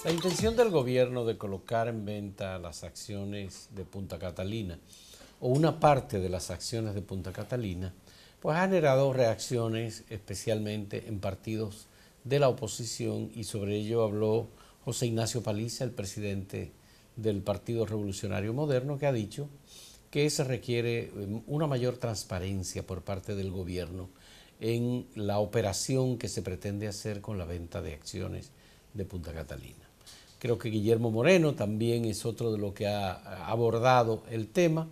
La intención del gobierno de colocar en venta las acciones de Punta Catalina o una parte de las acciones de Punta Catalina, pues ha generado reacciones especialmente en partidos de la oposición y sobre ello habló José Ignacio Paliza, el presidente del Partido Revolucionario Moderno, que ha dicho que se requiere una mayor transparencia por parte del gobierno en la operación que se pretende hacer con la venta de acciones de Punta Catalina. Creo que Guillermo Moreno también es otro de los que ha abordado el tema.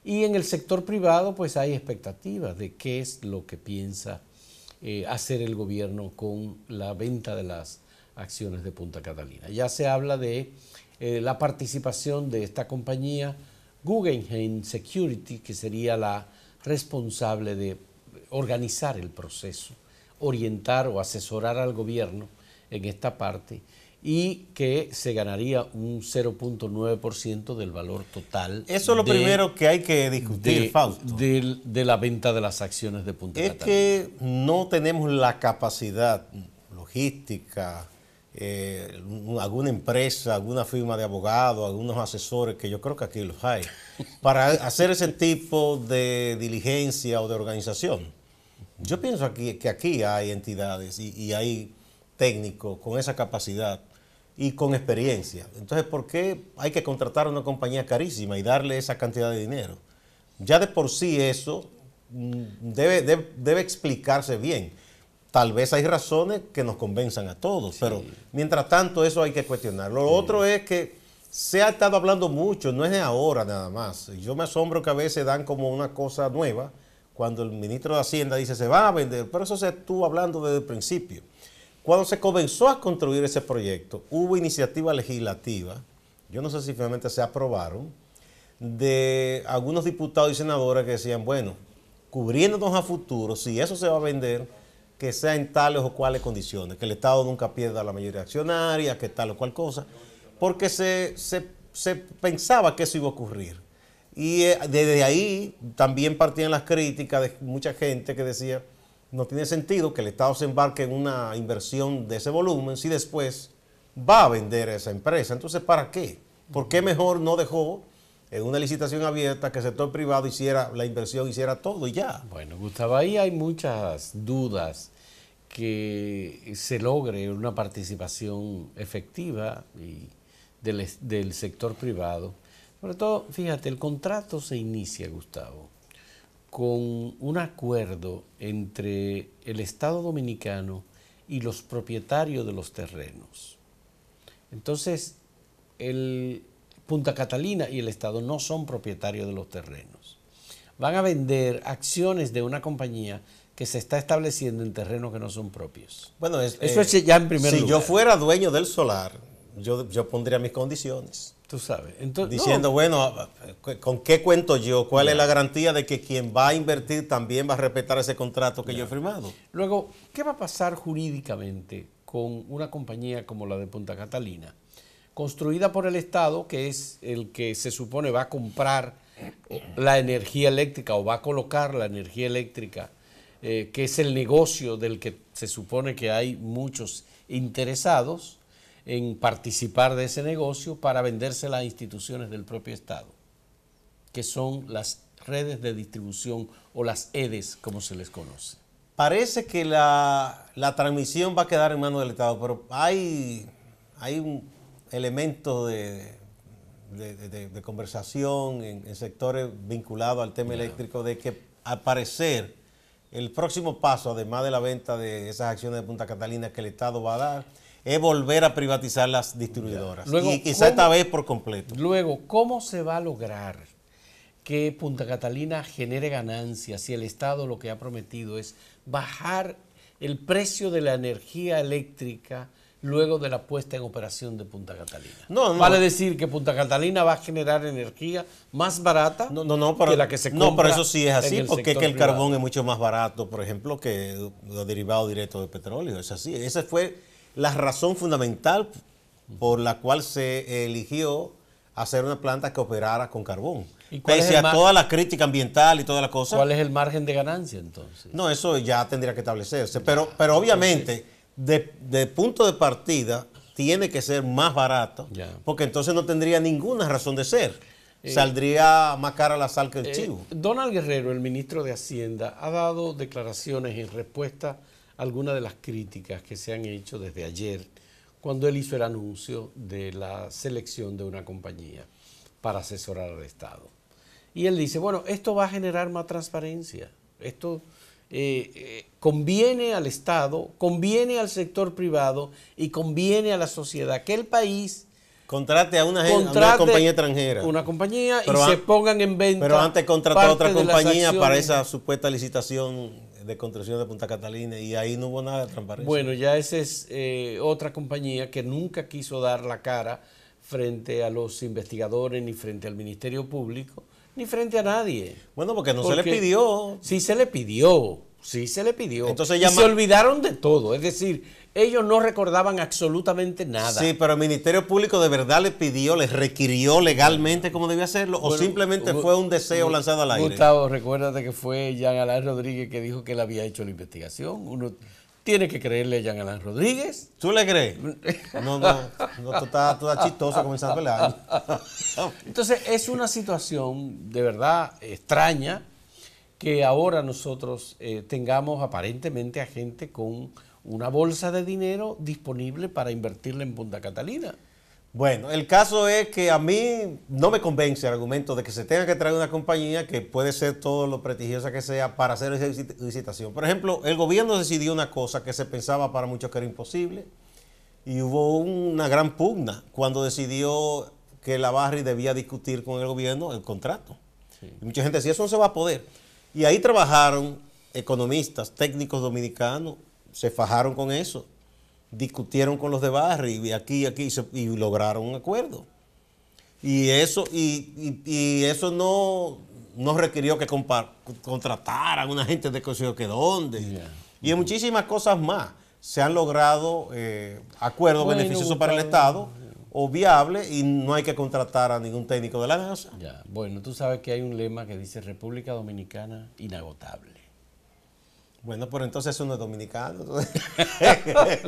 Y en el sector privado pues hay expectativas de qué es lo que piensa hacer el gobierno con la venta de las acciones de Punta Catalina. Ya se habla de la participación de esta compañía Guggenheim Security, que sería la responsable de organizar el proceso, orientar o asesorar al gobierno en esta parte, y que se ganaría un 0.9% del valor total. Eso es lo primero que hay que discutir, Fausto. De la venta de las acciones de Punta Catalina. Es que no tenemos la capacidad logística, alguna empresa, alguna firma de abogados, algunos asesores, que yo creo que aquí los hay, para hacer ese tipo de diligencia o de organización. Yo pienso que aquí hay entidades y hay técnicos con esa capacidad y con experiencia. Entonces, ¿por qué hay que contratar a una compañía carísima y darle esa cantidad de dinero? Ya de por sí eso debe explicarse bien. Tal vez hay razones que nos convenzan a todos, sí, pero mientras tanto eso hay que cuestionarlo. Lo otro es que se ha estado hablando mucho, no es de ahora nada más. Yo me asombro que a veces dan como una cosa nueva cuando el ministro de Hacienda dice se va a vender, pero eso se estuvo hablando desde el principio. Cuando se comenzó a construir ese proyecto, hubo iniciativa legislativa, yo no sé si finalmente se aprobaron, de algunos diputados y senadores que decían, bueno, cubriéndonos a futuro, si eso se va a vender, que sea en tales o cuales condiciones, que el Estado nunca pierda la mayoría accionaria, que tal o cual cosa, porque se pensaba que eso iba a ocurrir. Y desde ahí también partían las críticas de mucha gente que decía, no tiene sentido que el Estado se embarque en una inversión de ese volumen si después va a vender esa empresa. Entonces, ¿para qué? ¿Por qué mejor no dejó en una licitación abierta que el sector privado hiciera la inversión, hiciera todo y ya? Bueno, Gustavo, ahí hay muchas dudas que se logre una participación efectiva del sector privado. Sobre todo, fíjate, el contrato se inicia, Gustavo, con un acuerdo entre el Estado Dominicano y los propietarios de los terrenos. Entonces, el Punta Catalina y el Estado no son propietarios de los terrenos. Van a vender acciones de una compañía que se está estableciendo en terrenos que no son propios. Bueno, eso es ya en primer lugar. Si yo fuera dueño del solar, yo pondría mis condiciones. Tú sabes. Entonces, diciendo, bueno, ¿con qué cuento yo? ¿Cuál es la garantía de que quien va a invertir también va a respetar ese contrato que yo he firmado? Luego, ¿qué va a pasar jurídicamente con una compañía como la de Punta Catalina, construida por el Estado, que es el que se supone va a comprar la energía eléctrica o va a colocar la energía eléctrica, que es el negocio del que se supone que hay muchos interesados en participar de ese negocio para vendérsela a instituciones del propio Estado, que son las redes de distribución o las EDES, como se les conoce? Parece que la transmisión va a quedar en manos del Estado, pero hay un elemento de conversación en sectores vinculados al tema eléctrico de que al parecer el próximo paso, además de la venta de esas acciones de Punta Catalina que el Estado va a dar, es volver a privatizar las distribuidoras. Luego, y quizá esta vez por completo. Luego, ¿cómo se va a lograr que Punta Catalina genere ganancias si el Estado lo que ha prometido es bajar el precio de la energía eléctrica luego de la puesta en operación de Punta Catalina? ¿Vale decir que Punta Catalina va a generar energía más barata pero, que la que se compra? No, pero eso sí es así, porque es que el carbón es mucho más barato, por ejemplo, que los derivados directos de petróleo. Es así. Esa fue la razón fundamental por la cual se eligió hacer una planta que operara con carbón. Pese a toda la crítica ambiental y toda la cosa. ¿Cuál es el margen de ganancia entonces? No, eso ya tendría que establecerse. Pero obviamente, de punto de partida, tiene que ser más barato, Ya. porque entonces no tendría ninguna razón de ser. Saldría más cara la sal que el chivo. Donald Guerrero, el ministro de Hacienda, ha dado declaraciones en respuesta a algunas de las críticas que se han hecho desde ayer, cuando él hizo el anuncio de la selección de una compañía para asesorar al Estado. Y él dice, bueno, esto va a generar más transparencia, esto conviene al Estado, conviene al sector privado y conviene a la sociedad, que el país Contrate a una compañía extranjera. una compañía Pero y se pongan en venta. Pero antes contrató a otra parte de las compañía para acciones. esa supuesta licitación de construcción de Punta Catalina y ahí no hubo nada de transparencia. Bueno, ya esa es otra compañía que nunca quiso dar la cara frente a los investigadores, ni frente al Ministerio Público, ni frente a nadie. Bueno, porque no se le pidió. Sí se le pidió, sí se le pidió. Entonces y se olvidaron de todo, es decir, ellos no recordaban absolutamente nada. Sí, pero el Ministerio Público de verdad le pidió, le requirió legalmente cómo debía hacerlo, o simplemente fue un deseo lanzado al aire. Gustavo, recuérdate que fue Jean Alain Rodríguez que dijo que él había hecho la investigación. Uno tiene que creerle a Jean Alain Rodríguez. ¿Tú le crees? No, tú estás chistoso comenzando el año. Entonces, es una situación de verdad extraña que ahora nosotros tengamos aparentemente a gente con una bolsa de dinero disponible para invertirla en Punta Catalina. Bueno, el caso es que a mí no me convence el argumento de que se tenga que traer una compañía que puede ser todo lo prestigiosa que sea para hacer esa licitación. Por ejemplo, el gobierno decidió una cosa que se pensaba para muchos que era imposible y hubo una gran pugna cuando decidió que la Barry debía discutir con el gobierno el contrato. Sí. Y mucha gente decía, eso no se va a poder. Y ahí trabajaron economistas, técnicos dominicanos, se fajaron con eso, discutieron con los de Barry y aquí y lograron un acuerdo. Y eso no requirió que contrataran una gente de consejo que dónde. Yeah. Y en muchísimas cosas más se han logrado acuerdos beneficiosos para el Estado o viables y no hay que contratar a ningún técnico de la NASA. Yeah. Bueno, tú sabes que hay un lema que dice República Dominicana inagotable. Bueno, pero entonces eso no es dominicano.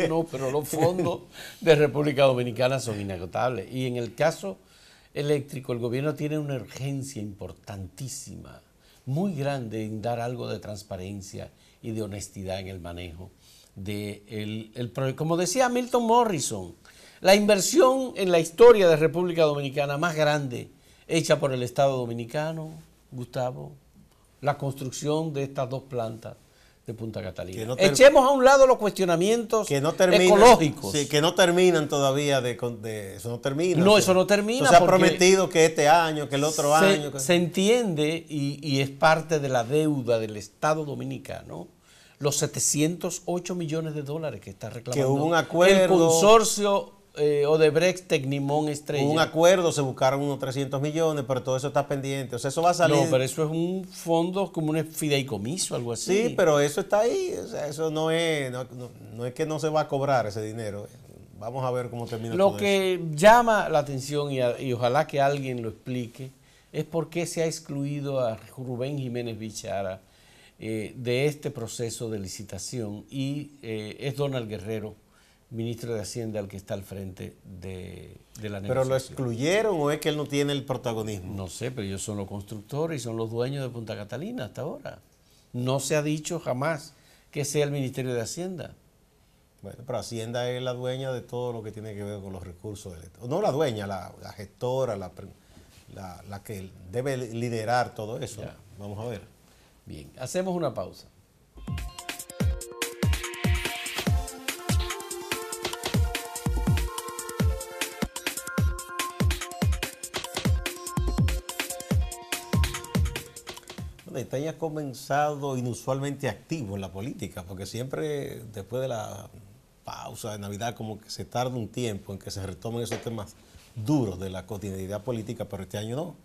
No, pero los fondos de República Dominicana son inagotables. Y en el caso eléctrico, el gobierno tiene una urgencia importantísima, muy grande en dar algo de transparencia y de honestidad en el manejo del proyecto. Como decía Milton Morrison, la inversión en la historia de República Dominicana más grande hecha por el Estado Dominicano, Gustavo, la construcción de estas dos plantas de Punta Catalina. Echemos a un lado los cuestionamientos ecológicos. Sí, que no terminan todavía eso no termina. No, eso no termina. Se ha prometido que este año, que el otro año. Se entiende y es parte de la deuda del Estado dominicano, los 708 millones de dólares que está reclamando que hubo un acuerdo, el consorcio Odebrecht Tecnimón Estrella. Hubo un acuerdo, se buscaron unos 300 millones, pero todo eso está pendiente. O sea, eso va a salir. No, pero eso es un fondo como un fideicomiso, algo así. Sí, pero eso está ahí. O sea, eso no es que no se va a cobrar ese dinero. Vamos a ver cómo termina todo eso. Lo que llama la atención y ojalá que alguien lo explique es por qué se ha excluido a Rubén Jiménez Bichara de este proceso de licitación y es Donald Guerrero, ministro de Hacienda, el que está al frente de la negociación. ¿Pero lo excluyeron o es que él no tiene el protagonismo? No sé, pero ellos son los constructores y son los dueños de Punta Catalina hasta ahora. No se ha dicho jamás que sea el Ministerio de Hacienda. Bueno, pero Hacienda es la dueña de todo lo que tiene que ver con los recursos del Estado. No la dueña, la gestora, la que debe liderar todo eso. Ya. Vamos a ver. Bien, hacemos una pausa. Itaña ha comenzado inusualmente activo en la política, porque siempre después de la pausa de Navidad como que se tarda un tiempo en que se retomen esos temas duros de la cotidianidad política, pero este año no.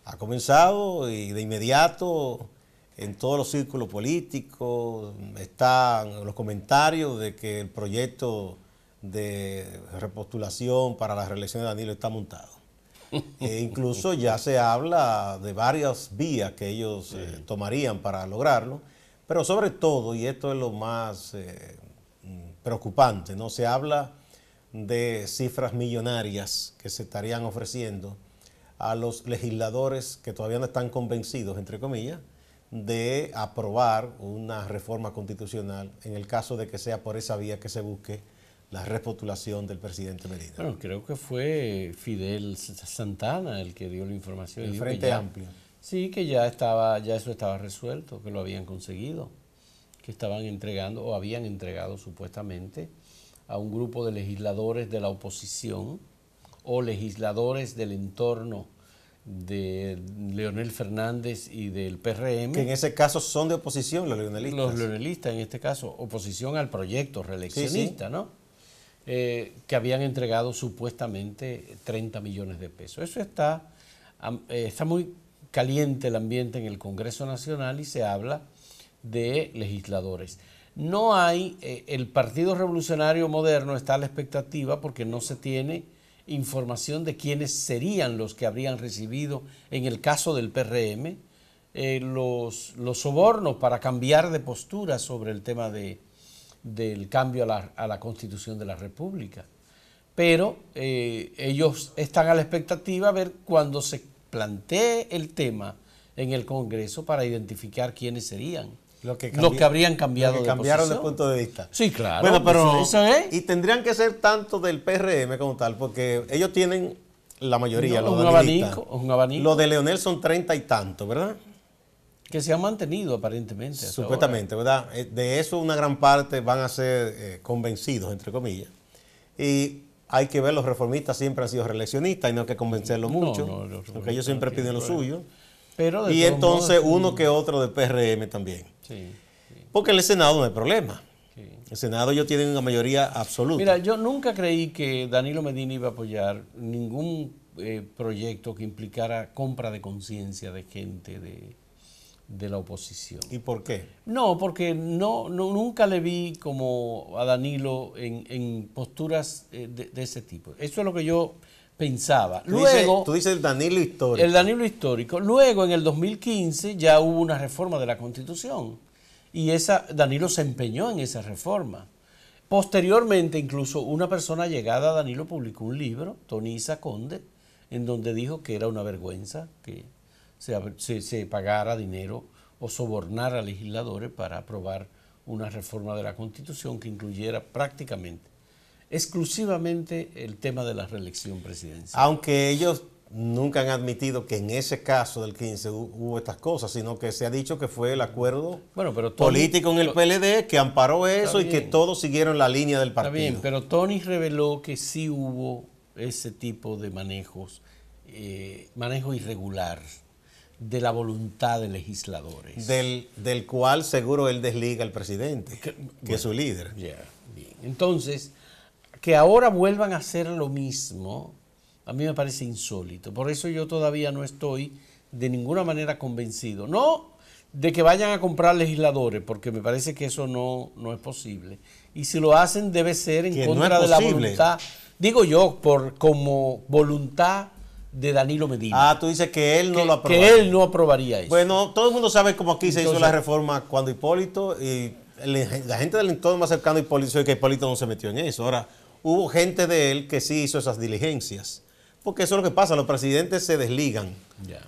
Ha comenzado y de inmediato en todos los círculos políticos están los comentarios de que el proyecto de repostulación para la reelección de Danilo está montado. Incluso ya se habla de varias vías que ellos tomarían para lograrlo, pero sobre todo, y esto es lo más preocupante, ¿no? Se habla de cifras millonarias que se estarían ofreciendo a los legisladores que todavía no están convencidos, entre comillas, de aprobar una reforma constitucional en el caso de que sea por esa vía que se busque la repostulación del presidente Medina. Bueno, creo que fue Fidel Santana el que dio la información. El Frente Amplio. Sí, que ya eso estaba resuelto, que lo habían conseguido, que estaban entregando o habían entregado supuestamente a un grupo de legisladores de la oposición o legisladores del entorno de Leonel Fernández y del PRM. Que en ese caso son de oposición los leonelistas. Los leonelistas, en este caso, oposición al proyecto reeleccionista, sí, sí, ¿no? Que habían entregado supuestamente 30 millones de pesos. Eso está muy caliente el ambiente en el Congreso Nacional y se habla de legisladores. No hay, el Partido Revolucionario Moderno está a la expectativa porque no se tiene información de quiénes serían los que habrían recibido, en el caso del PRM, los sobornos para cambiar de postura sobre el tema del cambio a la Constitución de la República. Pero ellos están a la expectativa a ver cuando se plantee el tema en el Congreso para identificar quiénes serían. Lo que habrían cambiado de cambiaron de punto de vista. Sí, claro. Bueno, pero eso es. Y tendrían que ser tanto del PRM como tal, porque ellos tienen la mayoría, no, los un abanico. Los de Leonel son 30 y tanto, ¿verdad? Que se han mantenido aparentemente. Supuestamente, ¿verdad? De eso una gran parte van a ser convencidos, entre comillas. Y hay que ver, los reformistas siempre han sido reeleccionistas y no hay que convencerlos mucho, porque ellos siempre piden lo suyo. Pero y entonces uno que otro del PRM también. Sí. Porque en el Senado no hay problema. Sí. El Senado ellos tienen una mayoría absoluta. Mira, yo nunca creí que Danilo Medina iba a apoyar ningún proyecto que implicara compra de conciencia de gente de la oposición. ¿Y por qué? No, porque nunca le vi como a Danilo en posturas de ese tipo. Eso es lo que yo pensaba. Luego, tú dices el Danilo histórico. El Danilo histórico. Luego, en el 2015, ya hubo una reforma de la Constitución. Y Danilo se empeñó en esa reforma. Posteriormente, incluso, una persona llegada a Danilo publicó un libro, Tonisa Conde, en donde dijo que era una vergüenza que se pagara dinero o sobornara a legisladores para aprobar una reforma de la Constitución que incluyera prácticamente exclusivamente el tema de la reelección presidencial. Aunque ellos nunca han admitido que en ese caso del 15 hubo estas cosas, sino que se ha dicho que fue el acuerdo político en el PLD que amparó eso y que todos siguieron la línea del partido. Está bien, pero Tony reveló que sí hubo ese tipo de manejo irregular de la voluntad de legisladores. Del cual seguro él desliga al presidente, que es su líder. Bien. Entonces, que ahora vuelvan a hacer lo mismo, a mí me parece insólito. Por eso yo todavía no estoy de ninguna manera convencido. No de que vayan a comprar legisladores, porque me parece que eso no es posible. Y si lo hacen debe ser en contra de la voluntad, digo yo, como voluntad de Danilo Medina. Ah, tú dices que él no lo aprobaría. Que él no aprobaría eso. Bueno, todo el mundo sabe cómo aquí se hizo la reforma cuando Hipólito, y la gente del entorno más cercano a Hipólito sabe que Hipólito no se metió en eso. Ahora, hubo gente de él que sí hizo esas diligencias. Porque eso es lo que pasa, los presidentes se desligan,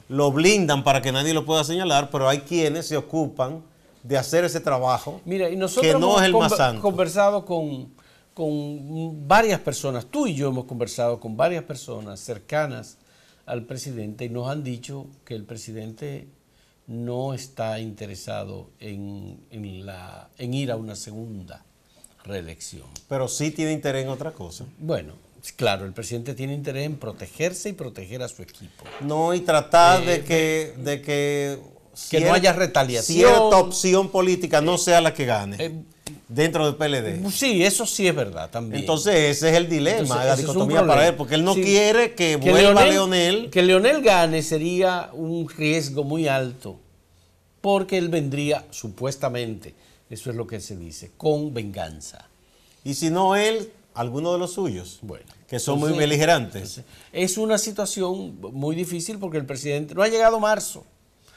lo blindan para que nadie lo pueda señalar, pero hay quienes se ocupan de hacer ese trabajo. Mira, y nosotros que no es el más santo. Conversado con varias personas, tú y yo hemos conversado con varias personas cercanas al presidente y nos han dicho que el presidente no está interesado en ir a una segunda reelección. Pero sí tiene interés en otra cosa. Bueno, claro, el presidente tiene interés en protegerse y proteger a su equipo. No, y tratar de que no haya retaliación. Cierta opción política no sea la que gane dentro del PLD. Sí, eso sí es verdad también. Entonces ese es el dilema, la dicotomía para él, porque él no quiere que vuelva Leonel. Que Leonel gane sería un riesgo muy alto, porque él vendría supuestamente, eso es lo que se dice, con venganza. Y si no él, alguno de los suyos, bueno, que son muy beligerantes. Es una situación muy difícil porque el presidente no ha llegado marzo.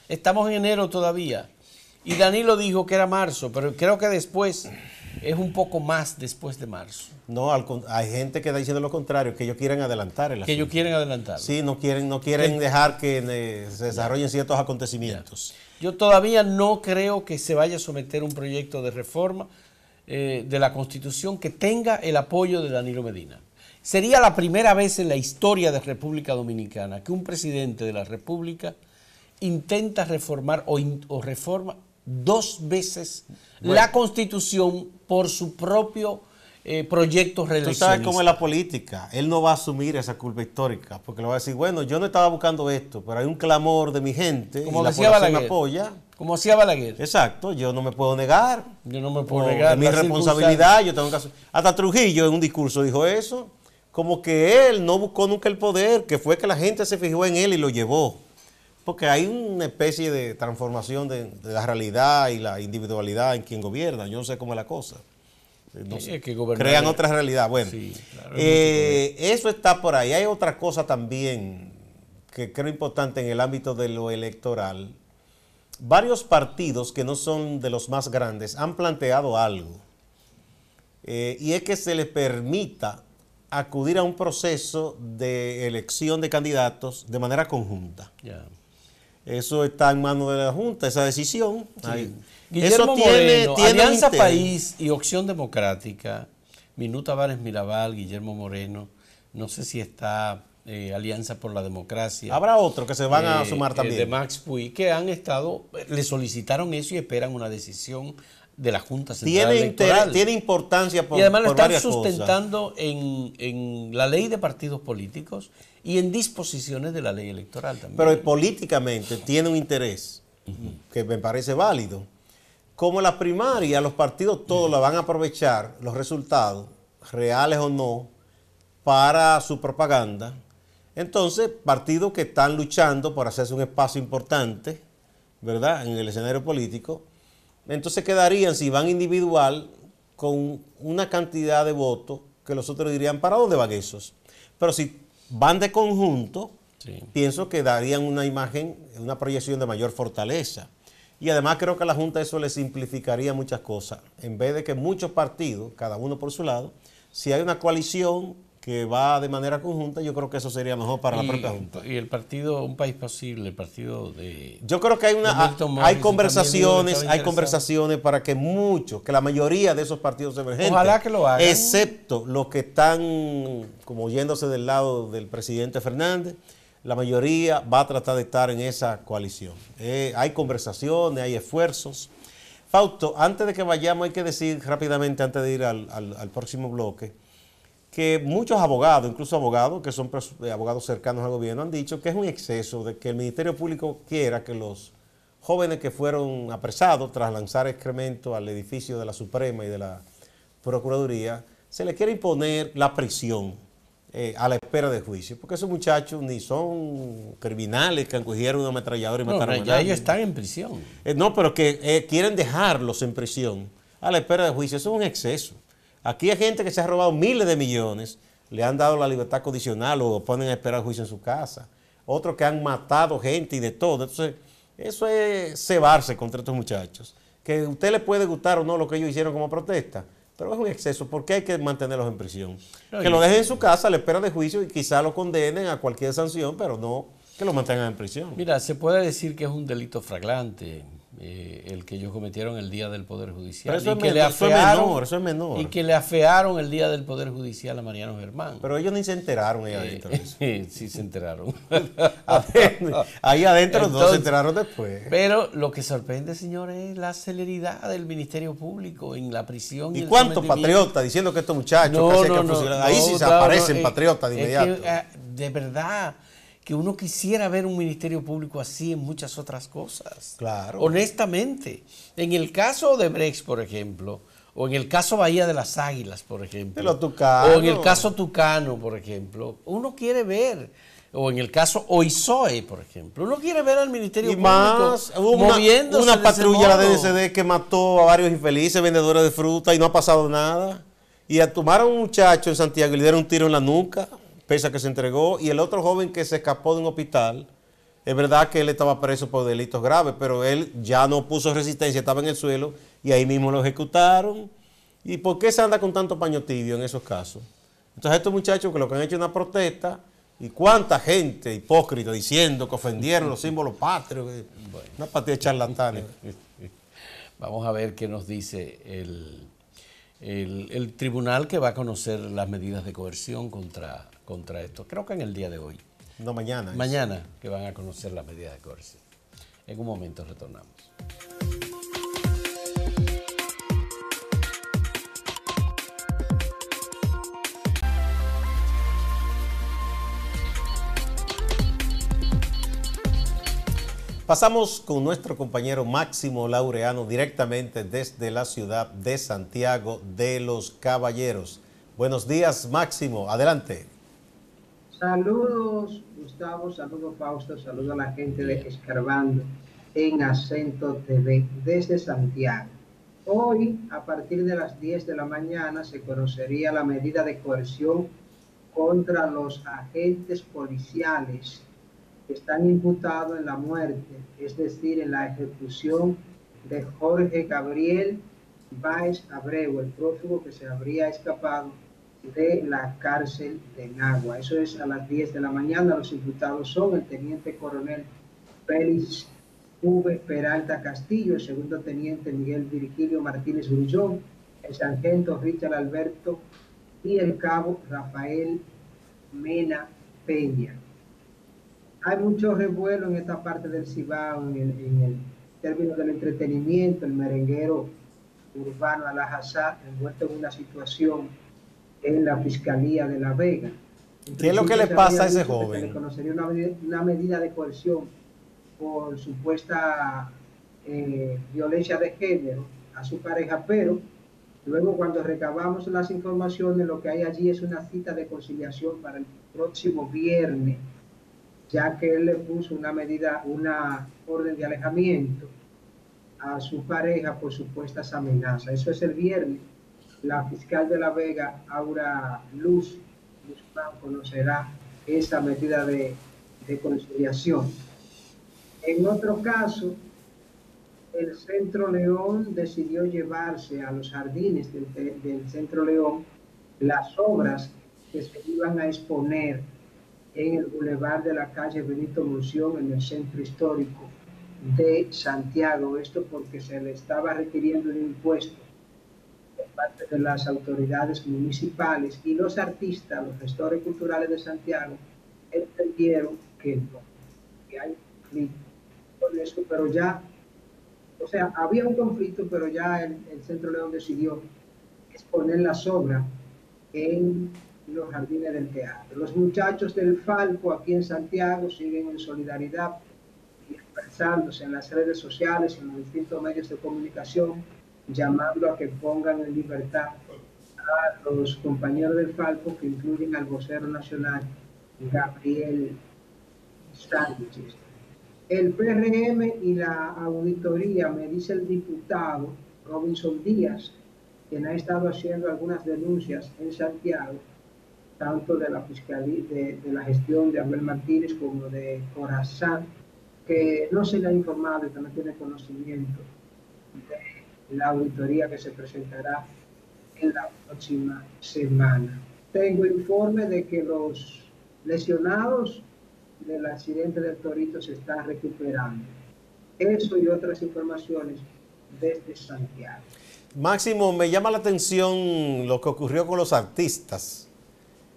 Estamos en enero todavía. Y Danilo dijo que era marzo, pero creo que después es un poco más después de marzo. No, hay gente que está diciendo lo contrario, que ellos quieren adelantar el asunto. Que ellos quieren adelantar. Sí, no quieren dejar que se desarrollen ciertos acontecimientos. Yo todavía no creo que se vaya a someter un proyecto de reforma de la Constitución que tenga el apoyo de Danilo Medina. Sería la primera vez en la historia de República Dominicana que un presidente de la República intenta reformar o reforma 2 veces la Constitución por su propio proyecto reeleccionista. Tú sabes cómo es la política. Él no va a asumir esa culpa histórica, porque le va a decir, bueno, yo no estaba buscando esto, pero hay un clamor de mi gente como y la decía población me Balaguer, apoya. Como hacía Balaguer. Exacto, yo no me puedo negar. Yo no me puedo negar. Es mi responsabilidad, yo tengo que hacer. Hasta Trujillo en un discurso dijo eso, como que él no buscó nunca el poder, que fue que la gente se fijó en él y lo llevó. Porque hay una especie de transformación de la realidad y la individualidad en quien gobierna. Yo no sé cómo es la cosa. No sé. Crean otra realidad. Bueno, sí, claro, eso está por ahí. Hay otra cosa también que creo importante en el ámbito de lo electoral. Varios partidos que no son de los más grandes han planteado algo. Y es que se les permita acudir a un proceso de elección de candidatos de manera conjunta. Yeah. Eso está en manos de la Junta, esa decisión. Sí. Guillermo Moreno, Alianza País y Opción Democrática, Minuta Vares Mirabal, Guillermo Moreno, no sé si está Alianza por la Democracia. Habrá otros que se van a sumar también. De Max Puy, que han estado, le solicitaron eso y esperan una decisión de la Junta Central Electoral. Tiene importancia por y además lo están varias sustentando en la ley de partidos políticos y en disposiciones de la ley electoral también. Pero políticamente tiene un interés que me parece válido. Como la primaria, los partidos todos la van a aprovechar, los resultados, reales o no, para su propaganda. Entonces, partidos que están luchando por hacerse un espacio importante, ¿verdad?, en el escenario político, entonces quedarían, si van individual, con una cantidad de votos que los otros dirían, ¿para dónde van esos? Pero si van de conjunto, sí, pienso que darían una imagen, una proyección de mayor fortaleza. Y además creo que a la Junta eso le simplificaría muchas cosas. En vez de que muchos partidos, cada uno por su lado, si hay una coalición que va de manera conjunta, yo creo que eso sería mejor para la propia Junta. Y el partido, Un País Posible, el partido de... Yo creo que hay conversaciones para que que la mayoría de esos partidos emergentes, ojalá que lo hagan, excepto los que están como yéndose del lado del presidente Fernández, la mayoría va a tratar de estar en esa coalición. Hay conversaciones, hay esfuerzos. Fausto, antes de que vayamos, hay que decir rápidamente, antes de ir al próximo bloque, que muchos abogados, incluso abogados que son abogados cercanos al gobierno, han dicho que es un exceso de que el Ministerio Público quiera que los jóvenes que fueron apresados tras lanzar excremento al edificio de la Suprema y de la Procuraduría, se les quiere imponer la prisión a la espera de juicio, porque esos muchachos ni son criminales que cogieron una ametralladora y mataron a nadie. Ya ellos están en prisión. No, pero que quieren dejarlos en prisión a la espera de juicio. Eso es un exceso. Aquí hay gente que se ha robado miles de millones, le han dado la libertad condicional o ponen a esperar juicio en su casa. Otros que han matado gente y de todo. Entonces, eso es cebarse contra estos muchachos. Que a usted le puede gustar o no lo que ellos hicieron como protesta, pero es un exceso. ¿Por qué hay que mantenerlos en prisión? Que lo dejen en su casa a la espera de juicio y quizá lo condenen a cualquier sanción, pero no que lo mantengan en prisión. Mira, se puede decir que es un delito flagrante el que ellos cometieron el día del Poder Judicial. Pero eso es menor. Y que le afearon el día del Poder Judicial a Mariano Germán. Pero ellos ni se enteraron ahí adentro de eso. Sí, se enteraron. Ahí adentro no se enteraron después. Pero lo que sorprende, señores, es la celeridad del Ministerio Público en la prisión. ¿Y cuántos patriotas diciendo que estos muchachos ahí sí se aparecen patriotas de inmediato? De verdad que uno quisiera ver un Ministerio Público así en muchas otras cosas. Claro. Honestamente. En el caso de Brecht, por ejemplo, o en el caso Bahía de las Águilas, por ejemplo, o en el caso Tucano, por ejemplo, uno quiere ver, o en el caso Oizoe, por ejemplo, uno quiere ver al Ministerio Público más, hubo moviéndose una patrulla, la DNCD, que mató a varios infelices vendedores de fruta y no ha pasado nada. Y tomaron a un muchacho en Santiago y le dieron un tiro en la nuca, pese a que se entregó, y el otro joven que se escapó de un hospital, es verdad que él estaba preso por delitos graves, pero él ya no puso resistencia, estaba en el suelo, y ahí mismo lo ejecutaron. ¿Y por qué se anda con tanto paño tibio en esos casos? Entonces estos muchachos que lo que han hecho es una protesta, y cuánta gente hipócrita diciendo que ofendieron los símbolos patrios, bueno, una partida de charlatanes. Vamos a ver qué nos dice el tribunal que va a conocer las medidas de coerción contra esto. Creo que en el día de hoy. No, mañana. Mañana que van a conocer las medidas de coerción. En un momento retornamos. Pasamos con nuestro compañero Máximo Laureano directamente desde la ciudad de Santiago de los Caballeros. Buenos días, Máximo. Adelante. Saludos, Gustavo. Saludos, Fausto. Saludos a la gente de Escarbando en Acento TV desde Santiago. Hoy, a partir de las 10 de la mañana, se conocería la medida de coerción contra los agentes policiales que están imputados en la muerte, es decir, en la ejecución de Jorge Gabriel Báez Abreu, el prófugo que se habría escapado de la cárcel de Nagua. Eso es a las 10 de la mañana. Los imputados son el teniente coronel Félix V. Peralta Castillo, el segundo teniente Miguel Virgilio Martínez Grullón, el sargento Richard Alberto y el cabo Rafael Mena Peña. Hay mucho revuelo en esta parte del Cibao, en el término del entretenimiento, el merenguero urbano Alajazá, envuelto en una situación en la Fiscalía de La Vega. ¿Qué es lo que le pasa a ese joven? Se le conocería una medida de coerción por supuesta violencia de género a su pareja, pero luego cuando recabamos las informaciones, lo que hay allí es una cita de conciliación para el próximo viernes, ya que él le puso una orden de alejamiento a su pareja por supuestas amenazas. Eso es el viernes. La fiscal de La Vega, Aura Luz conocerá esa medida de conciliación. En otro caso, el Centro León decidió llevarse a los jardines del Centro León las obras que se iban a exponer en el bulevar de la calle Benito Munción, en el centro histórico de Santiago. Esto porque se le estaba requiriendo un impuesto por parte de las autoridades municipales, y los artistas, los gestores culturales de Santiago, entendieron que no, que hay conflicto con eso, pero ya, o sea, había un conflicto, pero ya el Centro León decidió exponer las obras en los jardines del teatro. Los muchachos del Falco aquí en Santiago siguen en solidaridad y expresándose en las redes sociales, en los distintos medios de comunicación, llamando a que pongan en libertad a los compañeros del Falco, que incluyen al vocero nacional Gabriel Sánchez. El PRM y la auditoría, me dice el diputado Robinson Díaz, quien ha estado haciendo algunas denuncias en Santiago, tanto de la Fiscalía, de la gestión de Abel Martínez como de Corazán, que no se le ha informado y que no tiene conocimiento de la auditoría que se presentará en la próxima semana. Tengo informe de que los lesionados del accidente del Torito se están recuperando. Eso y otras informaciones desde Santiago. Máximo, me llama la atención lo que ocurrió con los artistas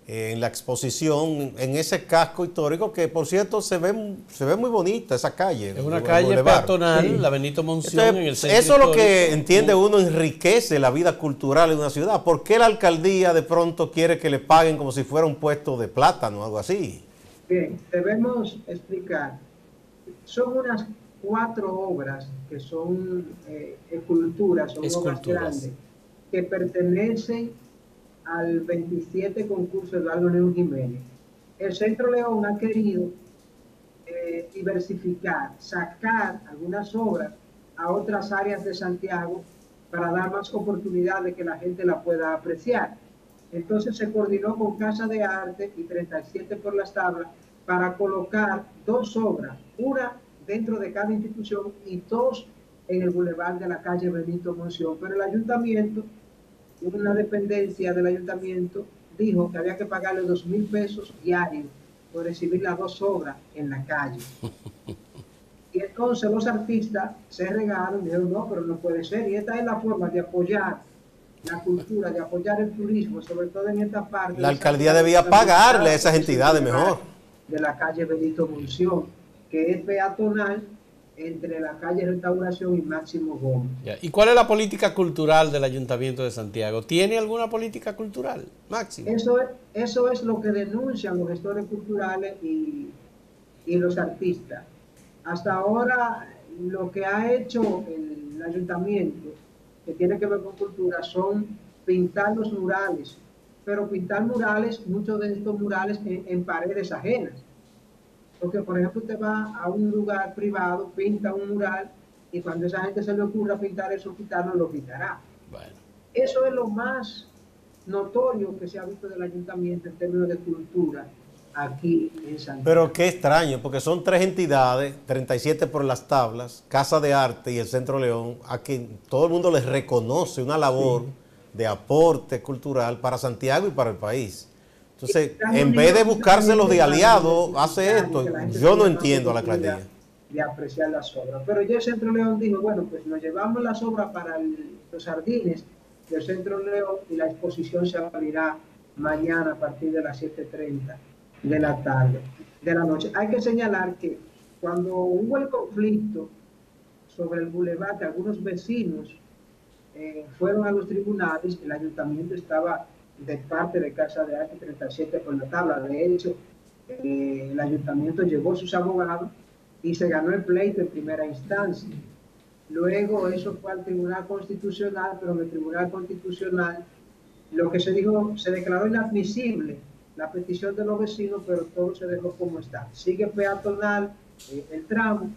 en la exposición en ese casco histórico, que por cierto se ve muy bonita esa calle. Es una calle peatonal, sí. La Benito Monción. Entonces, en el centro eso es lo que entiende uno, enriquece la vida cultural de una ciudad. ¿Por qué la alcaldía de pronto quiere que le paguen como si fuera un puesto de plátano o algo así? Bien, debemos explicar. Son unas 4 obras que son esculturas, son obras grandes, que pertenecen al 27 concurso Eduardo León Jiménez. El Centro León ha querido diversificar, sacar algunas obras a otras áreas de Santiago para dar más oportunidad de que la gente la pueda apreciar. Entonces se coordinó con Casa de Arte y 37 por las Tablas para colocar 2 obras, una dentro de cada institución y 2 en el bulevar de la calle Benito Monción. Pero el ayuntamiento una dependencia del ayuntamiento dijo que había que pagarle 2.000 pesos diarios por recibir las 2 obras en la calle. Y entonces los artistas se regaron y dijeron, no, pero no puede ser. Y esta es la forma de apoyar la cultura, de apoyar el turismo, sobre todo en esta parte. La alcaldía debía pagarle a esas entidades mejor. De la calle Benito Monción, que es peatonal entre la calle Restauración y Máximo Gómez. ¿Y cuál es la política cultural del Ayuntamiento de Santiago? ¿Tiene alguna política cultural, Máximo? Eso es lo que denuncian los gestores culturales y los artistas. Hasta ahora, lo que ha hecho el ayuntamiento, que tiene que ver con cultura, son pintar los murales, pero pintar murales, muchos de estos murales en paredes ajenas. Porque, por ejemplo, usted va a un lugar privado, pinta un mural, y cuando esa gente se le ocurra pintar eso, quitarlo, lo quitará. Bueno. Eso es lo más notorio que se ha visto del ayuntamiento en términos de cultura aquí en Santiago. Pero qué extraño, porque son 3 entidades, 37 por las tablas, Casa de Arte y el Centro León, a quien todo el mundo les reconoce una labor de aporte cultural para Santiago y para el país. Entonces, en vez de buscárselos de aliados, hace esto. Yo no entiendo a la alcaldía. De apreciar las obras. Pero ya el Centro León dijo, bueno, pues nos llevamos las obras para los jardines del Centro León y la exposición se abrirá mañana a partir de las 7:30 de la tarde, de la noche. Hay que señalar que cuando hubo el conflicto sobre el bulevar, que algunos vecinos fueron a los tribunales, el ayuntamiento estaba de parte de Casa de Arte 37 por la tabla. De hecho, el ayuntamiento llevó sus abogados y se ganó el pleito en primera instancia. Luego eso fue al Tribunal Constitucional, pero en el Tribunal Constitucional lo que se dijo, se declaró inadmisible la petición de los vecinos, pero todo se dejó como está. Sigue peatonal el tramo,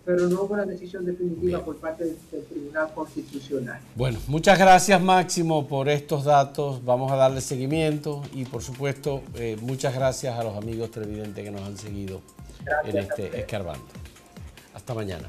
pero no hubo una decisión definitiva por parte del Tribunal Constitucional. Bueno, muchas gracias, Máximo, por estos datos. Vamos a darle seguimiento y, por supuesto, muchas gracias a los amigos televidentes que nos han seguido en este Escarbando. Hasta mañana.